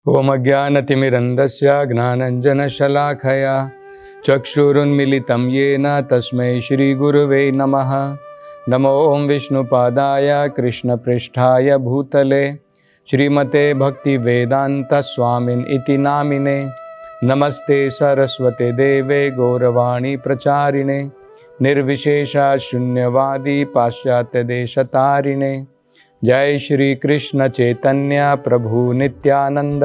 ओम अज्ञानतिमिरन्धस्य ज्ञानाञ्जनशलाखया चक्षुरुन्मीलितं येन तस्मै श्रीगुरुवे नमः। नमो ओं विष्णुपादाय कृष्णपृष्ठाय भूतले श्रीमते भक्तिवेदान्तस्वामिन् इति नामिने। नमस्ते सरस्वते देवे गौरवाणी प्रचारिणे निर्विशेषा शून्यवादी पाश्चात्यदेशतारिणे। जय श्री कृष्ण चैतन्य प्रभु नित्यानंद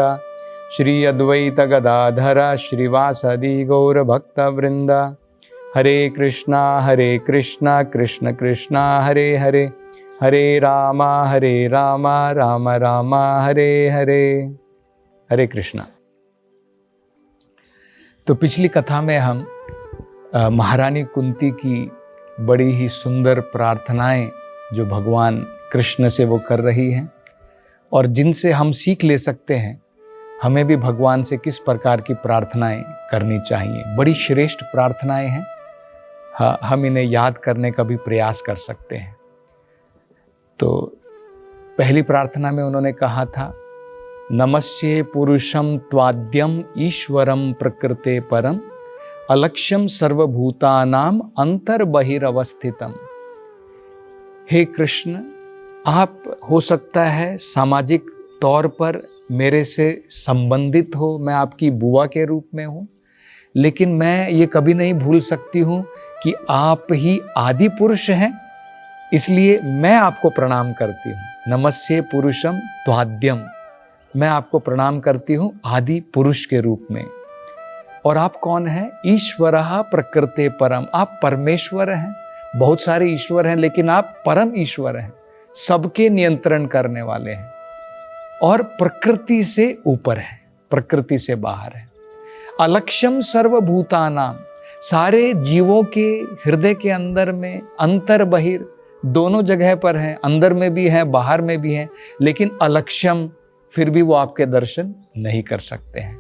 श्री अद्वैत गदाधर श्रीवासदि गौर भक्त वृंद। हरे कृष्णा कृष्ण कृष्णा हरे हरे, हरे राम राम राम हरे हरे। हरे कृष्णा। तो पिछली कथा में हम महारानी कुंती की बड़ी ही सुंदर प्रार्थनाएं जो भगवान कृष्ण से वो कर रही हैं और जिनसे हम सीख ले सकते हैं हमें भी भगवान से किस प्रकार की प्रार्थनाएं करनी चाहिए। बड़ी श्रेष्ठ प्रार्थनाएं हैं, हम इन्हें याद करने का भी प्रयास कर सकते हैं। तो पहली प्रार्थना में उन्होंने कहा था, नमस्ये पुरुषम त्वाद्यम ईश्वरम प्रकृते परम अलक्ष्यम सर्वभूतानाम अंतर्बहिरवस्थितम। हे कृष्ण, आप हो सकता है सामाजिक तौर पर मेरे से संबंधित हो, मैं आपकी बुआ के रूप में हूँ, लेकिन मैं ये कभी नहीं भूल सकती हूँ कि आप ही आदि पुरुष हैं, इसलिए मैं आपको प्रणाम करती हूँ। नमस्ये पुरुषम त्वाद्यम, मैं आपको प्रणाम करती हूँ आदि पुरुष के रूप में। और आप कौन हैं? ईश्वरः प्रकृते परम, आप परमेश्वर हैं। बहुत सारे ईश्वर हैं लेकिन आप परम ईश्वर हैं, सबके नियंत्रण करने वाले हैं और प्रकृति से ऊपर है, प्रकृति से बाहर है। अलक्ष्यम सर्वभूतानाम, सारे जीवों के हृदय के अंदर में अंतर बहिर दोनों जगह पर हैं, अंदर में भी हैं बाहर में भी हैं, लेकिन अलक्ष्यम, फिर भी वो आपके दर्शन नहीं कर सकते हैं।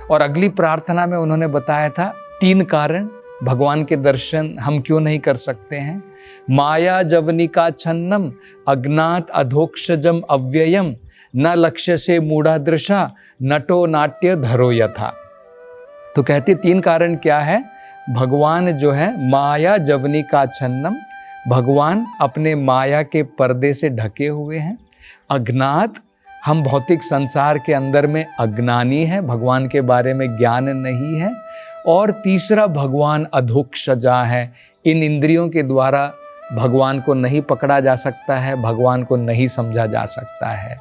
और अगली प्रार्थना में उन्होंने बताया था 3 कारण भगवान के दर्शन हम क्यों नहीं कर सकते हैं। माया जवनिका छन्नम अज्ञात अधोक्षजम अव्ययम न लक्ष्य से मूढ़ा दृशा नटो नाट्य धरो यथा। तो कहते 3 कारण क्या है। भगवान जो है माया जवनिका छन्नम, भगवान अपने माया के पर्दे से ढके हुए हैं। अज्ञात, हम भौतिक संसार के अंदर में अज्ञानी हैं, भगवान के बारे में ज्ञान नहीं है। और तीसरा, भगवान अधोक्षजा है, इन इंद्रियों के द्वारा भगवान को नहीं पकड़ा जा सकता है, भगवान को नहीं समझा जा सकता है।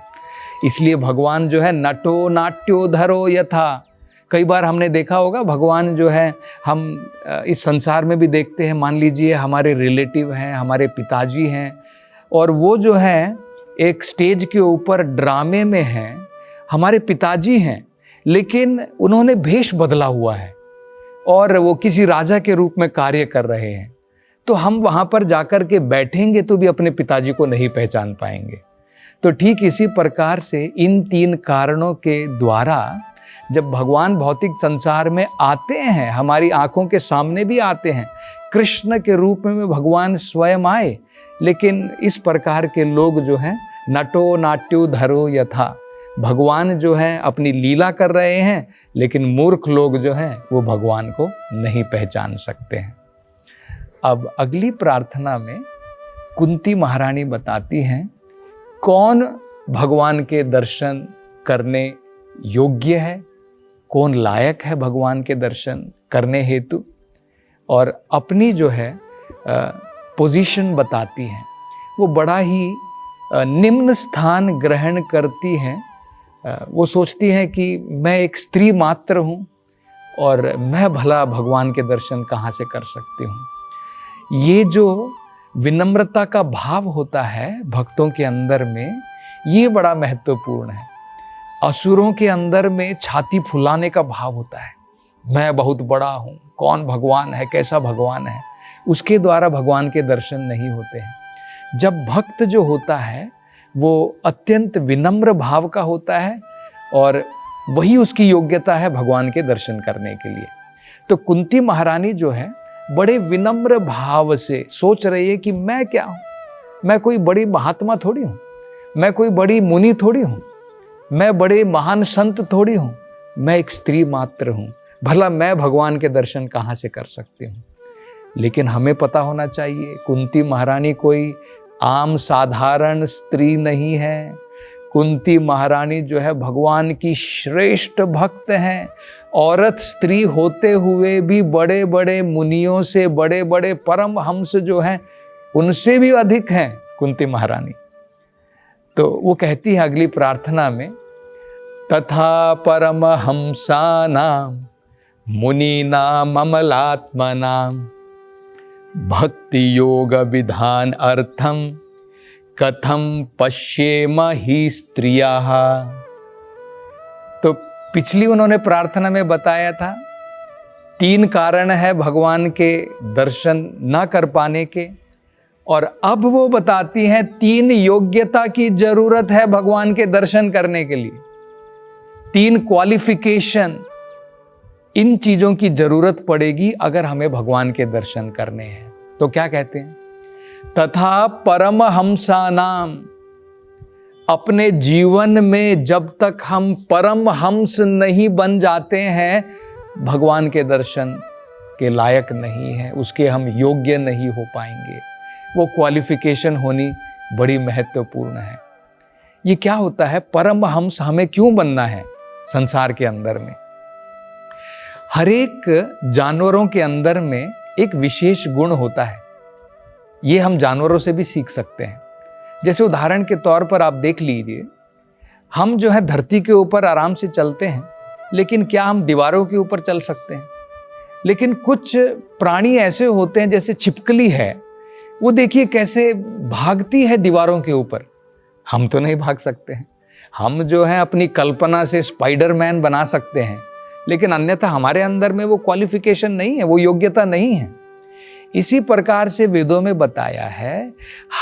इसलिए भगवान जो है नटो नाट्यो धरो यथा। कई बार हमने देखा होगा भगवान जो है, हम इस संसार में भी देखते हैं, मान लीजिए हमारे रिलेटिव हैं, हमारे पिताजी हैं, और वो जो है एक स्टेज के ऊपर ड्रामे में हैं, हमारे पिताजी हैं, लेकिन उन्होंने भेष बदला हुआ है और वो किसी राजा के रूप में कार्य कर रहे हैं। तो हम वहाँ पर जाकर के बैठेंगे तो भी अपने पिताजी को नहीं पहचान पाएंगे। तो ठीक इसी प्रकार से इन 3 कारणों के द्वारा जब भगवान भौतिक संसार में आते हैं, हमारी आंखों के सामने भी आते हैं, कृष्ण के रूप में भगवान स्वयं आए, लेकिन इस प्रकार के लोग जो हैं नटो नाट्यो धरो यथा, भगवान जो है अपनी लीला कर रहे हैं, लेकिन मूर्ख लोग जो हैं वो भगवान को नहीं पहचान सकते हैं। अब अगली प्रार्थना में कुंती महारानी बताती हैं कौन भगवान के दर्शन करने योग्य है, कौन लायक है भगवान के दर्शन करने हेतु, और अपनी जो है पोजीशन बताती हैं। वो बड़ा ही निम्न स्थान ग्रहण करती हैं। वो सोचती हैं कि मैं एक स्त्री मात्र हूँ और मैं भला भगवान के दर्शन कहाँ से कर सकती हूँ। ये जो विनम्रता का भाव होता है भक्तों के अंदर में, ये बड़ा महत्वपूर्ण है। असुरों के अंदर में छाती फुलाने का भाव होता है, मैं बहुत बड़ा हूँ, कौन भगवान है, कैसा भगवान है, उसके द्वारा भगवान के दर्शन नहीं होते हैं। जब भक्त जो होता है वो अत्यंत विनम्र भाव का होता है और वही उसकी योग्यता है भगवान के दर्शन करने के लिए। तो कुंती महारानी जो है बड़े विनम्र भाव से सोच रही है कि मैं क्या हूँ, मैं कोई बड़ी महात्मा थोड़ी हूँ, मैं कोई बड़ी मुनि थोड़ी हूँ, मैं बड़े महान संत थोड़ी हूँ, मैं एक स्त्री मात्र हूँ, भला मैं भगवान के दर्शन कहाँ से कर सकती हूँ। लेकिन हमें पता होना चाहिए कुंती महारानी कोई आम साधारण स्त्री नहीं है। कुंती महारानी जो है भगवान की श्रेष्ठ भक्त हैं। औरत स्त्री होते हुए भी बड़े बड़े मुनियों से, बड़े बड़े परम हंस जो हैं उनसे भी अधिक हैं कुंती महारानी। तो वो कहती है अगली प्रार्थना में, तथा परम हंसानाम मुनीनाम अमलात्मनाम भक्ति योग विधान अर्थम कथम पश्येम ही स्त्रियाः। तो पिछली उन्होंने प्रार्थना में बताया था 3 कारण है भगवान के दर्शन न कर पाने के, और अब वो बताती हैं 3 योग्यता की जरूरत है भगवान के दर्शन करने के लिए। 3 क्वालिफिकेशन, इन चीजों की जरूरत पड़ेगी अगर हमें भगवान के दर्शन करने हैं। तो क्या कहते हैं, तथा परमहंसानाम, अपने जीवन में जब तक हम परमहंस नहीं बन जाते हैं भगवान के दर्शन के लायक नहीं है, उसके हम योग्य नहीं हो पाएंगे। वो क्वालिफिकेशन होनी बड़ी महत्वपूर्ण है। ये क्या होता है, परमहंस हमें क्यों बनना है संसार के अंदर में? हर एक जानवरों के अंदर में एक विशेष गुण होता है, ये हम जानवरों से भी सीख सकते हैं। जैसे उदाहरण के तौर पर आप देख लीजिए, हम जो है धरती के ऊपर आराम से चलते हैं, लेकिन क्या हम दीवारों के ऊपर चल सकते हैं? लेकिन कुछ प्राणी ऐसे होते हैं, जैसे छिपकली है, वो देखिए कैसे भागती है दीवारों के ऊपर। हम तो नहीं भाग सकते हैं। हम जो है अपनी कल्पना से स्पाइडरमैन बना सकते हैं, लेकिन अन्यथा हमारे अंदर में वो क्वालिफिकेशन नहीं है, वो योग्यता नहीं है। इसी प्रकार से वेदों में बताया है,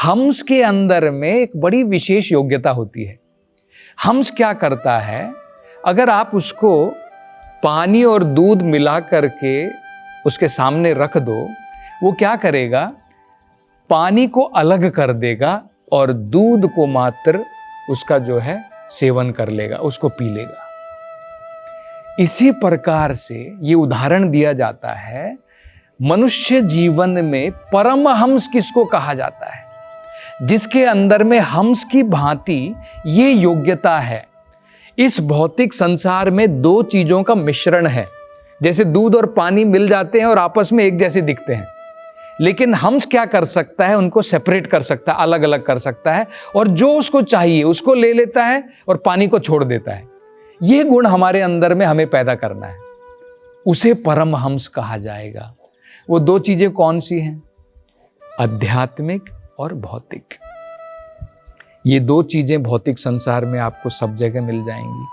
हंस के अंदर में एक बड़ी विशेष योग्यता होती है। हंस क्या करता है, अगर आप उसको पानी और दूध मिला करके उसके सामने रख दो, वो क्या करेगा, पानी को अलग कर देगा और दूध को मात्र उसका जो है सेवन कर लेगा, उसको पी लेगा। इसी प्रकार से ये उदाहरण दिया जाता है, मनुष्य जीवन में परमहंस किसको कहा जाता है? जिसके अंदर में हंस की भांति ये योग्यता है। इस भौतिक संसार में 2 चीजों का मिश्रण है। जैसे दूध और पानी मिल जाते हैं और आपस में एक जैसे दिखते हैं, लेकिन हंस क्या कर सकता है, उनको सेपरेट कर सकता है, अलग अलग कर सकता है, और जो उसको चाहिए उसको ले लेता है और पानी को छोड़ देता है। ये गुण हमारे अंदर में हमें पैदा करना है, उसे परमहंस कहा जाएगा। वो 2 चीजें कौन सी हैं? आध्यात्मिक और भौतिक। ये 2 चीजें भौतिक संसार में आपको सब जगह मिल जाएंगी।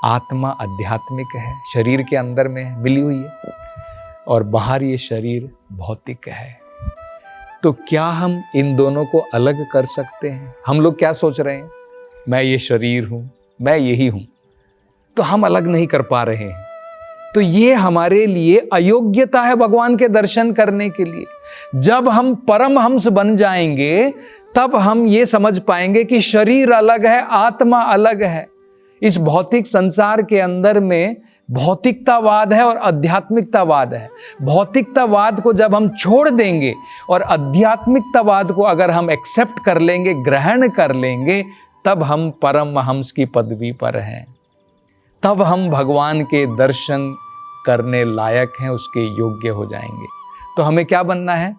आत्मा आध्यात्मिक है, शरीर के अंदर में मिली हुई है, और बाहर ये शरीर भौतिक है। तो क्या हम इन दोनों को अलग कर सकते हैं? हम लोग क्या सोच रहे हैं, मैं ये शरीर हूं, मैं यही हूं, तो हम अलग नहीं कर पा रहे हैं। तो ये हमारे लिए अयोग्यता है भगवान के दर्शन करने के लिए। जब हम परमहंस बन जाएंगे तब हम ये समझ पाएंगे कि शरीर अलग है, आत्मा अलग है। इस भौतिक संसार के अंदर में भौतिकतावाद है और आध्यात्मिकतावाद है। भौतिकतावाद को जब हम छोड़ देंगे और आध्यात्मिकतावाद को अगर हम एक्सेप्ट कर लेंगे, ग्रहण कर लेंगे, तब हम परमहंस की पदवी पर हैं। तब हम भगवान के दर्शन करने लायक हैं, उसके योग्य हो जाएंगे। तो हमें क्या बनना है?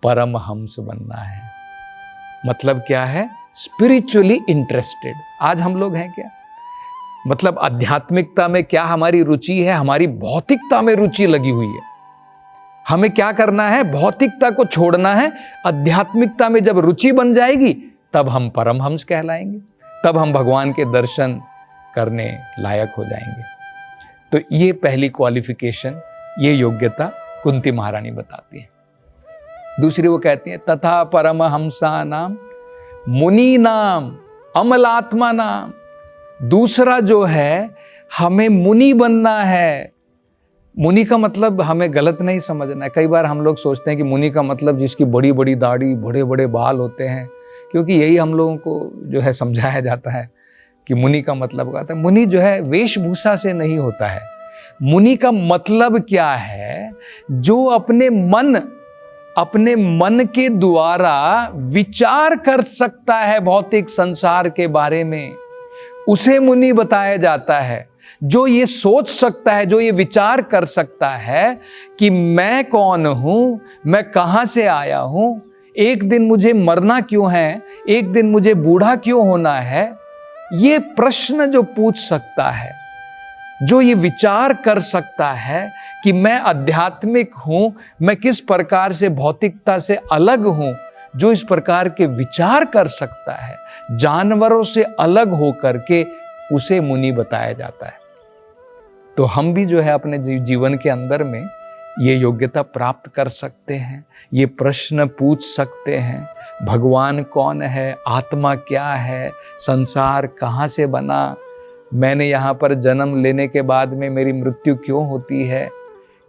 परमहंस बनना है। मतलब क्या है? Spiritually interested. आज हम लोग हैं क्या? मतलब आध्यात्मिकता में क्या हमारी रुचि है? हमारी भौतिकता में रुचि लगी हुई है। हमें क्या करना है? भौतिकता को छोड़ना है। आध्यात्मिकता में जब रुचि बन जाएगी तब हम परमहंस कहलाएंगे, तब हम भगवान के दर्शन करने लायक हो जाएंगे। तो ये पहली क्वालिफिकेशन, ये योग्यता कुंती महारानी बताती है। दूसरी वो कहती है, तथा परमहंसानाम मुनीनाम अमलात्मानाम। दूसरा जो है, हमें मुनि बनना है। मुनि का मतलब हमें गलत नहीं समझना है। कई बार हम लोग सोचते हैं कि मुनि का मतलब जिसकी बड़ी बड़ी दाढ़ी, बड़े बड़े बाल होते हैं, क्योंकि यही हम लोगों को जो है समझाया जाता है कि मुनि का मतलब क्या था। मुनि जो है वेशभूषा से नहीं होता है। मुनि का मतलब क्या है, जो अपने मन के द्वारा विचार कर सकता है भौतिक संसार के बारे में, उसे मुनि बताया जाता है। जो ये सोच सकता है, जो ये विचार कर सकता है कि मैं कौन हूं, मैं कहां से आया हूं, एक दिन मुझे मरना क्यों है, एक दिन मुझे बूढ़ा क्यों होना है, ये प्रश्न जो पूछ सकता है, जो ये विचार कर सकता है कि मैं आध्यात्मिक हूं, मैं किस प्रकार से भौतिकता से अलग हूं, जो इस प्रकार के विचार कर सकता है, जानवरों से अलग होकर के, उसे मुनि बताया जाता है। तो हम भी जो है अपने जीवन के अंदर में ये योग्यता प्राप्त कर सकते हैं, ये प्रश्न पूछ सकते हैं, भगवान कौन है, आत्मा क्या है, संसार कहाँ से बना, मैंने यहाँ पर जन्म लेने के बाद में मेरी मृत्यु क्यों होती है,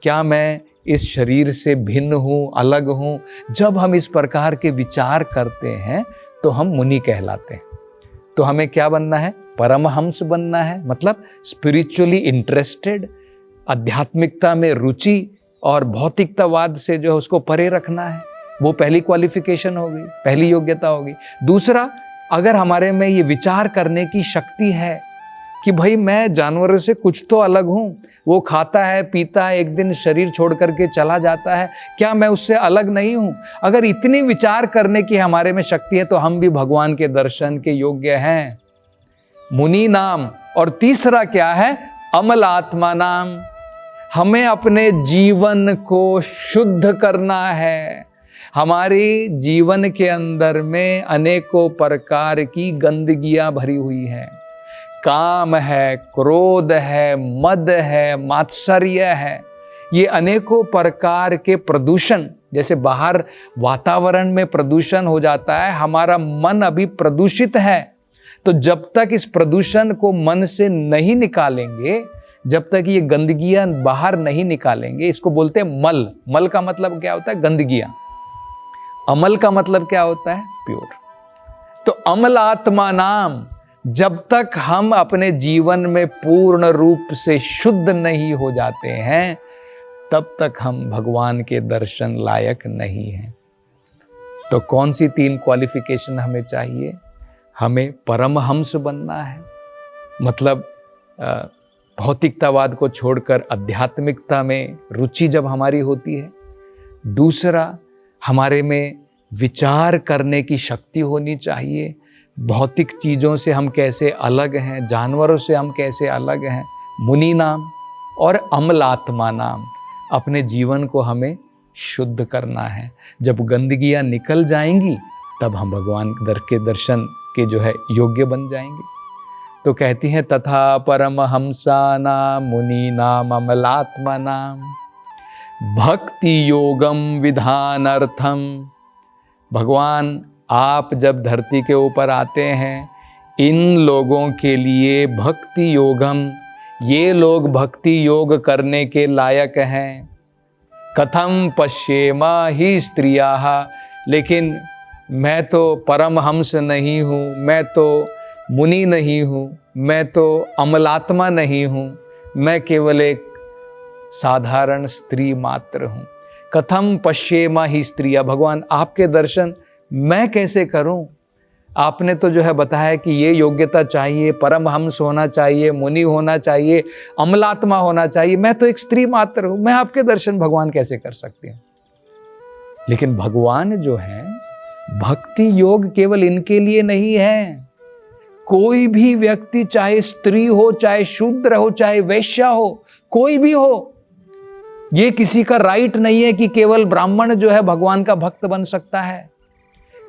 क्या मैं इस शरीर से भिन्न हूँ, अलग हूँ। जब हम इस प्रकार के विचार करते हैं तो हम मुनि कहलाते हैं। तो हमें क्या बनना है, परमहंस बनना है, मतलब स्पिरिचुअली इंटरेस्टेड, आध्यात्मिकता में रुचि और भौतिकतावाद से जो है उसको परे रखना है। वो पहली क्वालिफिकेशन होगी, पहली योग्यता होगी। दूसरा, अगर हमारे में ये विचार करने की शक्ति है कि भाई मैं जानवरों से कुछ तो अलग हूँ, वो खाता है पीता है, एक दिन शरीर छोड़ करके चला जाता है, क्या मैं उससे अलग नहीं हूँ। अगर इतनी विचार करने की हमारे में शक्ति है तो हम भी भगवान के दर्शन के योग्य हैं, मुनि नाम। और तीसरा क्या है, अमल आत्मा नाम। हमें अपने जीवन को शुद्ध करना है। हमारी जीवन के अंदर में अनेकों प्रकार की गंदगियां भरी हुई हैं। काम है, क्रोध है, मद है, मात्सर्य है, ये अनेकों प्रकार के प्रदूषण, जैसे बाहर वातावरण में प्रदूषण हो जाता है, हमारा मन अभी प्रदूषित है। तो जब तक इस प्रदूषण को मन से नहीं निकालेंगे, जब तक ये गंदगियां बाहर नहीं निकालेंगे, इसको बोलते हैं मल। मल का मतलब क्या होता है, गंदगियां। अमल का मतलब क्या होता है, प्योर। तो अमल आत्मा नाम, जब तक हम अपने जीवन में पूर्ण रूप से शुद्ध नहीं हो जाते हैं, तब तक हम भगवान के दर्शन लायक नहीं हैं। तो कौन सी 3 क्वालिफिकेशन हमें चाहिए? हमें परमहंस बनना है, मतलब भौतिकतावाद को छोड़कर आध्यात्मिकता में रुचि जब हमारी होती है। दूसरा, हमारे में विचार करने की शक्ति होनी चाहिए, भौतिक चीज़ों से हम कैसे अलग हैं, जानवरों से हम कैसे अलग हैं, मुनि नाम। और अमलात्मा नाम, अपने जीवन को हमें शुद्ध करना है। जब गंदगियाँ निकल जाएंगी तब हम भगवान के दर्शन के जो है योग्य बन जाएंगे। तो कहती हैं, तथा परमहंसा नाम मुनि नाम अमलात्मा नाम भक्ति योगम विधानार्थम। भगवान, आप जब धरती के ऊपर आते हैं, इन लोगों के लिए भक्ति योगम, ये लोग भक्ति योग करने के लायक हैं। कथम पश्येमा ही स्त्रियाः, लेकिन मैं तो परमहंस नहीं हूँ, मैं तो मुनि नहीं हूँ, मैं तो अमलात्मा नहीं हूँ, मैं केवल एक साधारण स्त्री मात्र हूँ। कथम पश्येमा ही स्त्रिया, भगवान आपके दर्शन मैं कैसे करूं? आपने तो जो है बताया कि ये योग्यता चाहिए, परमहंस होना चाहिए, मुनि होना चाहिए, अमलात्मा होना चाहिए, मैं तो एक स्त्री मात्र हूं, मैं आपके दर्शन भगवान कैसे कर सकती हूं? लेकिन भगवान जो है, भक्ति योग केवल इनके लिए नहीं है। कोई भी व्यक्ति, चाहे स्त्री हो, चाहे शूद्र हो, चाहे वैश्या हो, कोई भी हो, ये किसी का राइट नहीं है कि केवल ब्राह्मण जो है भगवान का भक्त बन सकता है।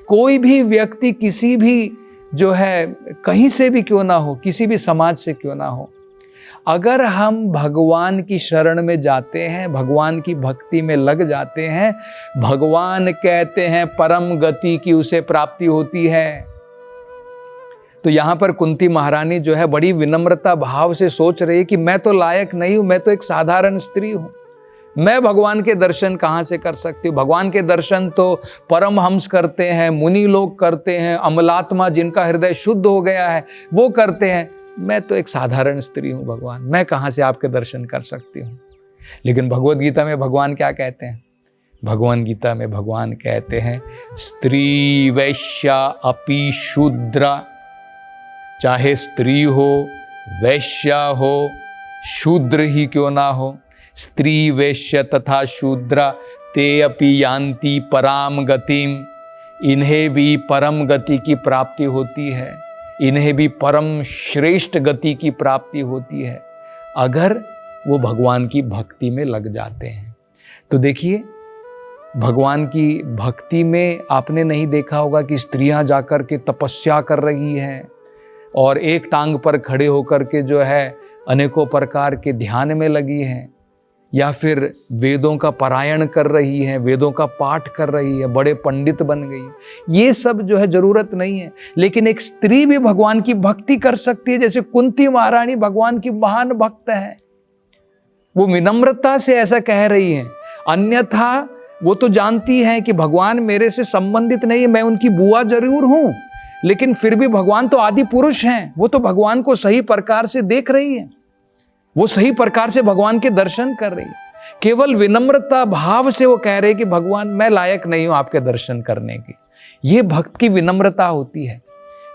कोई भी व्यक्ति, किसी भी जो है, कहीं से भी क्यों ना हो, किसी भी समाज से क्यों ना हो, अगर हम भगवान की शरण में जाते हैं, भगवान की भक्ति में लग जाते हैं, भगवान कहते हैं परम गति की उसे प्राप्ति होती है। तो यहाँ पर कुंती महारानी जो है बड़ी विनम्रता भाव से सोच रही है कि मैं तो लायक नहीं हूँ, मैं तो एक साधारण स्त्री हूँ, मैं भगवान के दर्शन कहाँ से कर सकती हूँ? भगवान के दर्शन तो परमहंस करते हैं, मुनि लोग करते हैं, अमलात्मा जिनका हृदय शुद्ध हो गया है वो करते हैं। मैं तो एक साधारण स्त्री हूँ भगवान, मैं कहाँ से आपके दर्शन कर सकती हूँ? लेकिन भगवद गीता में भगवान क्या कहते हैं? भगवान गीता में भगवान कहते हैं स्त्री वैश्या अपि शूद्रा, चाहे स्त्री हो, वैश्या हो, शूद्र ही क्यों ना हो, स्त्री वैश्य तथा शूद्रा ते अपि यान्ति पराम गतिम, इन्हें भी परम गति की प्राप्ति होती है, इन्हें भी परम श्रेष्ठ गति की प्राप्ति होती है अगर वो भगवान की भक्ति में लग जाते हैं। तो देखिए, भगवान की भक्ति में आपने नहीं देखा होगा कि स्त्रियां जाकर के तपस्या कर रही हैं और एक टांग पर खड़े होकर के जो है अनेकों प्रकार के ध्यान में लगी हैं, या फिर वेदों का पारायण कर रही है, वेदों का पाठ कर रही है, बड़े पंडित बन गई। ये सब जो है जरूरत नहीं है। लेकिन एक स्त्री भी भगवान की भक्ति कर सकती है। जैसे कुंती महारानी भगवान की महान भक्त है, वो विनम्रता से ऐसा कह रही है। अन्यथा वो तो जानती है कि भगवान मेरे से संबंधित नहीं है, मैं उनकी बुआ जरूर हूं, लेकिन फिर भी भगवान तो आदि पुरुष हैं। वो तो भगवान को सही प्रकार से देख रही है, वो सही प्रकार से भगवान के दर्शन कर रही है। केवल विनम्रता भाव से वो कह रहे कि भगवान मैं लायक नहीं हूं आपके दर्शन करने की। ये भक्त की विनम्रता होती है।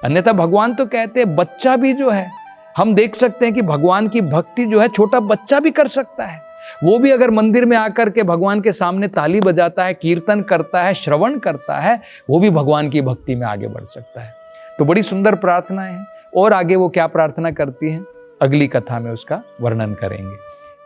अन्यथा भगवान तो कहते हैं बच्चा भी जो है, हम देख सकते हैं कि भगवान की भक्ति जो है छोटा बच्चा भी कर सकता है। वो भी अगर मंदिर में आकर के भगवान के सामने ताली बजाता है, कीर्तन करता है, श्रवण करता है, वो भी भगवान की भक्ति में आगे बढ़ सकता है। तो बड़ी सुंदर प्रार्थनाएं हैं। और आगे वो क्या प्रार्थना करती हैं अगली कथा में उसका वर्णन करेंगे।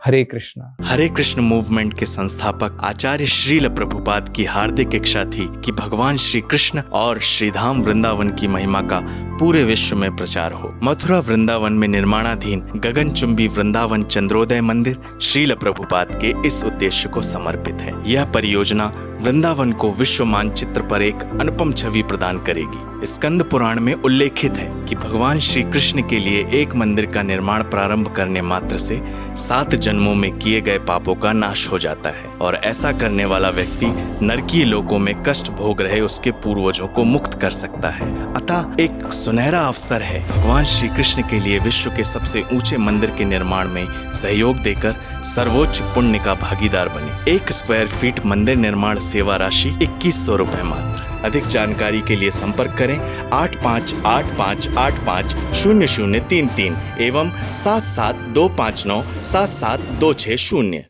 हरे कृष्ण मूवमेंट के संस्थापक आचार्य श्रील प्रभुपाद की हार्दिक इच्छा थी कि भगवान श्री कृष्ण और श्रीधाम वृंदावन की महिमा का पूरे विश्व में प्रचार हो। मथुरा वृंदावन में निर्माणाधीन गगनचुंबी वृंदावन चंद्रोदय मंदिर श्रील प्रभुपाद के इस उद्देश्य को समर्पित है। यह परियोजना वृंदावन को विश्व मानचित्र पर एक अनुपम छवि प्रदान करेगी। स्कंद पुराण में उल्लेखित है कि भगवान श्री कृष्ण के लिए एक मंदिर का निर्माण प्रारंभ करने मात्र से 7 जन्मों में किए गए पापों का नाश हो जाता है और ऐसा करने वाला व्यक्ति नरकीय लोकों में कष्ट भोग रहे उसके पूर्वजों को मुक्त कर सकता है। अतः एक सुनहरा अवसर है भगवान श्री कृष्ण के लिए विश्व के सबसे ऊंचे मंदिर के निर्माण में सहयोग देकर सर्वोच्च पुण्य का भागीदार बने। 1 स्क्वायर फीट मंदिर निर्माण सेवा राशि 2100 रुपए मात्र। अधिक जानकारी के लिए संपर्क करें 8585850033 एवं 77259772660।